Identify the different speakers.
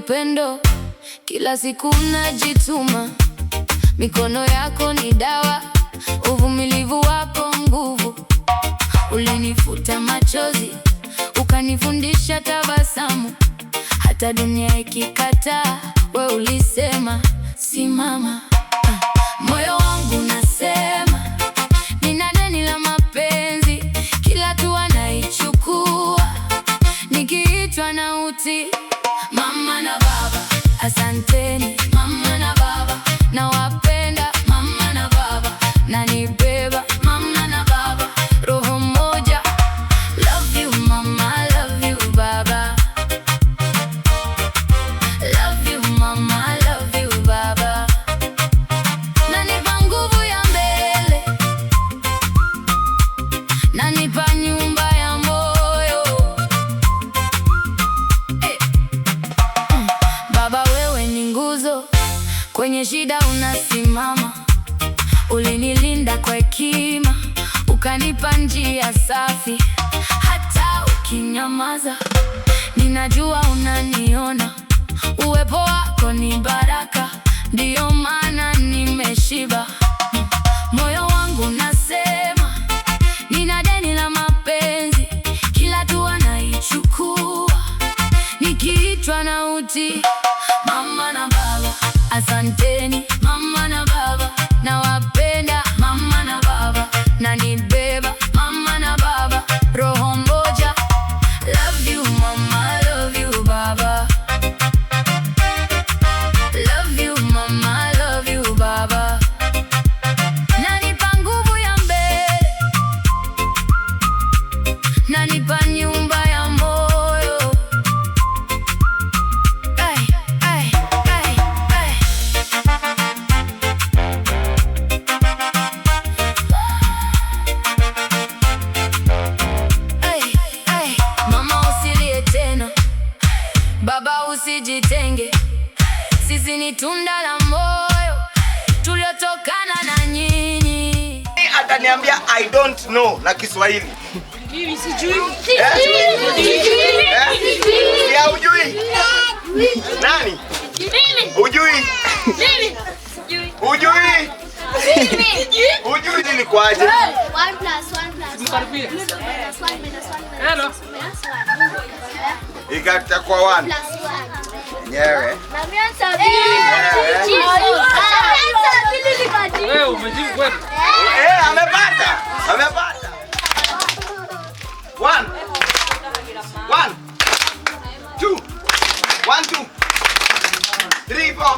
Speaker 1: upendo, kila siku unajituma. Mikono yako ni dawa, uvumilivu wako nguvu. Ulinifuta machozi, ukanifundisha tabasamu. Hata dunia ikikataa, we ulisema simama. Moyo wangu nasema, nina deni la mapenzi, kila hatua naichukua, nikiitwa na uti. Mama na baba, asanteni mama na baba, nawapenda mama na baba, nanibeba mama na baba, roho moja. Love you mama, love you baba. Love you mama, love you baba. Nanipa nguvu ya mbele, nanipa nyumba ya moyo. Baba wewe ni nguzo, kwenye shida unasimama. Ulinilinda kwa hekima, ukanipa njia safi. Hata ukinyamaza, ninajua unaniona. Uwepo wako ni baraka, ndiyo maana nimeshiba. Moyo wangu nasema, nina deni la mapenzi, kila hatua naichukua, nikiitwa na uti. Mama na baba, asanteni mama na baba, nawapenda mama na baba, nanibeba mama na baba, roho moja. Love you mama, love you baba. Love you mama, love you baba. Nanipa nguvu ya mbele, nanipa nyumba ya moyo. Ay, ay, ay, ay. Ay, ay. Mama usilie tena, baba usijitenge. Sisi ni tunda la moyo, tuliotokana na nyinyi.
Speaker 2: Ataniambia I don't know na Kiswahili.
Speaker 3: Mimi sijui.
Speaker 2: Ya hujui? Nani?
Speaker 3: Mimi.
Speaker 2: Hujui?
Speaker 3: Mimi. Sijui.
Speaker 2: Hujui? Hujui nini kwaje?
Speaker 4: 1 + 1 + 1.
Speaker 3: Hello.
Speaker 2: Ikatakuwa 1. Nyewe.
Speaker 3: Wewe umejibu kweli?
Speaker 2: Amepata. Amepata. 1. 1. 2. 1 2. 3 4.